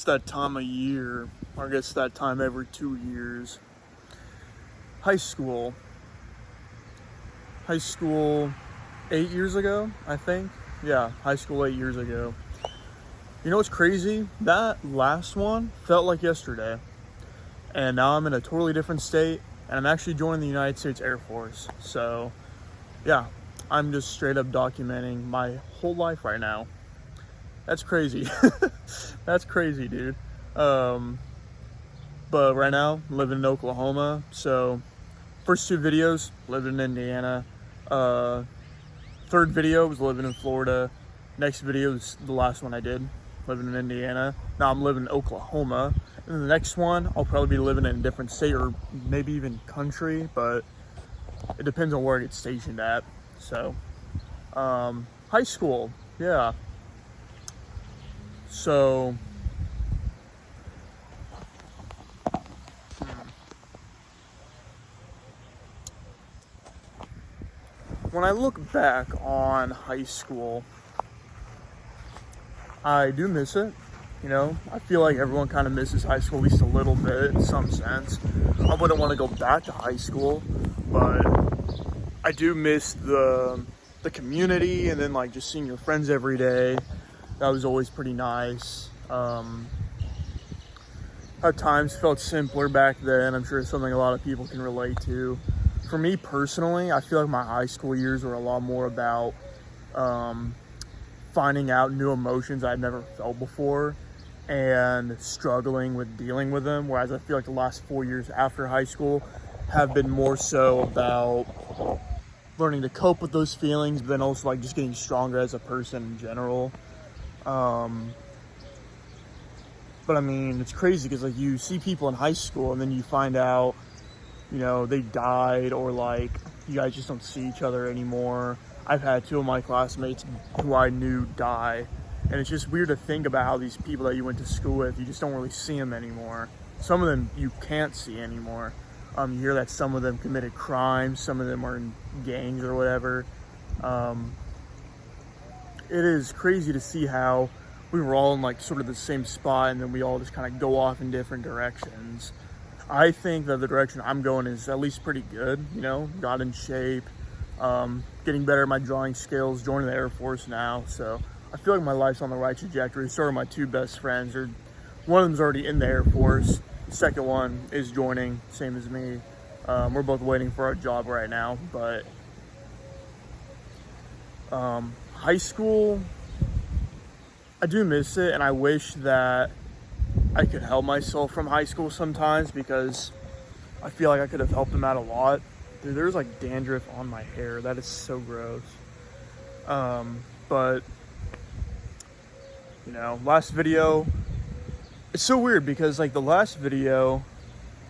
that time of year, or I guess that time every 2 years. High school 8 years ago, I think. Yeah, high school 8 years ago. You know what's crazy? That last one felt like yesterday. And now I'm in a totally different state, and I'm actually joining the United States Air Force. So, yeah, I'm just straight up documenting my whole life right now. That's crazy. That's crazy, dude. But right now, I'm living in Oklahoma. So, first two videos, living in Indiana. Third video was living in Florida. Next video is the last one I did, living in Indiana. Now I'm living in Oklahoma. And the next one, I'll probably be living in a different state or maybe even country, but it depends on where I get stationed at. So, high school, yeah. So, when I look back on high school, I do miss it. You know, I feel like everyone kind of misses high school at least a little bit in some sense. I wouldn't want to go back to high school, but I do miss the community, and then like just seeing your friends every day. That was always pretty nice. How times felt simpler back then. I'm sure it's something a lot of people can relate to. For me personally, I feel like my high school years were a lot more about finding out new emotions I'd never felt before and struggling with dealing with them, whereas I feel like the last 4 years after high school have been more so about learning to cope with those feelings, but then also like just getting stronger as a person in general. But I mean, it's crazy because like you see people in high school and then you find out, you know, they died, or like you guys just don't see each other anymore. I've had two of my classmates who I knew die, and it's just weird to think about how these people that you went to school with, you just don't really see them anymore. Some of them you can't see anymore. You hear that some of them committed crimes, some of them are in gangs or whatever. It is crazy to see how we were all in like sort of the same spot, and then we all just kind of go off in different directions. I think that the direction I'm going is at least pretty good, you know, got in shape, getting better at my drawing skills, joining the Air Force now. So I feel like my life's on the right trajectory. So are my two best friends. One of them's already in the Air Force. The second one is joining, same as me. We're both waiting for our job right now, but high school, I do miss it, and I wish that I could help myself from high school sometimes, because I feel like I could have helped them out a lot. Dude, there's like dandruff on my hair. That is so gross. But, you know, last video, it's so weird because like the last video,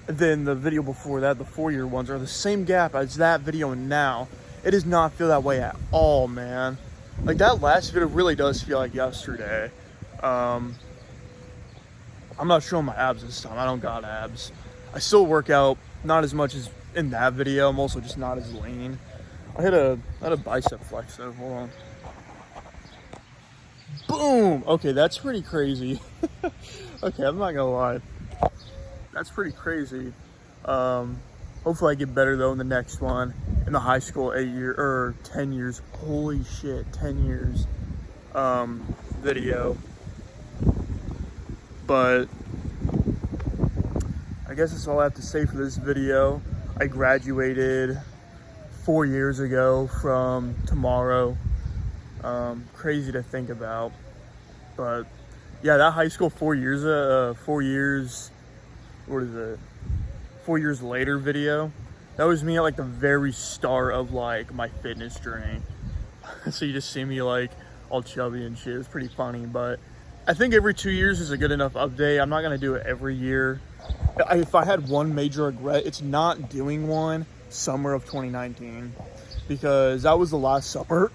then the video before that, the 4-year ones, are the same gap as that video and now. It does not feel that way at all, man. Like that last video really does feel like yesterday. I'm not showing my abs this time. I don't got abs. I still work out, not as much as in that video. I'm also just not as lean. I had a bicep flex though. Hold on. Boom! Okay, that's pretty crazy. Okay, I'm not gonna lie. That's pretty crazy. Hopefully I get better though in the next one. In the high school 10 years. Holy shit, 10 years video. But I guess that's all I have to say for this video. I graduated 4 years ago from tomorrow. Crazy to think about. But yeah, that high school 4 years, what is it? 4 years later video. That was me at like the very start of like my fitness journey. So you just see me like all chubby and shit. It's pretty funny, but I think every 2 years is a good enough update. I'm not gonna do it every year. If I had one major regret, it's not doing one summer of 2019, because that was the last summer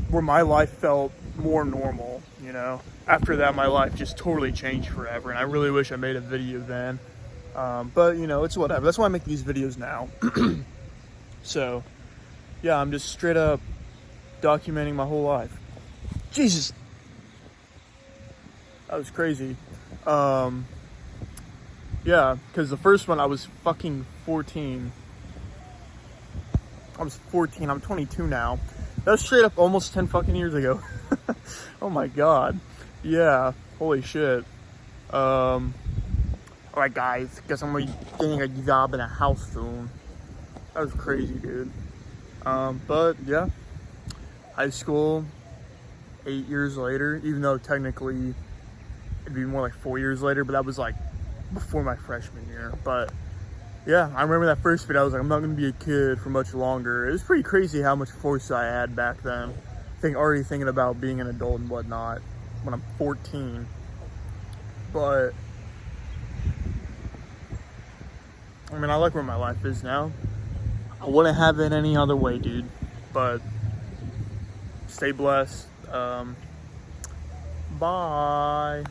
where my life felt more normal, you know. After that, my life just totally changed forever, and I really wish I made a video then. But you know, it's whatever. That's why I make these videos now. So yeah, I'm just straight up documenting my whole life. Jesus. That was crazy. Yeah, because the first one I was fucking 14. I was 14. I'm 22 now. That was straight up almost 10 fucking years ago. Oh my god. Yeah. Holy shit. Alright guys, guess I'm gonna be getting a job in a house soon. That was crazy, dude. But yeah. High school, 8 years later, even though technically it'd be more like 4 years later, but that was like before my freshman year. But yeah, I remember that first bit, I was like, I'm not gonna be a kid for much longer. It was pretty crazy how much foresight I had back then. Already thinking about being an adult and whatnot when I'm 14. But I mean, I like where my life is now. I wouldn't have it any other way, dude. But stay blessed. Bye.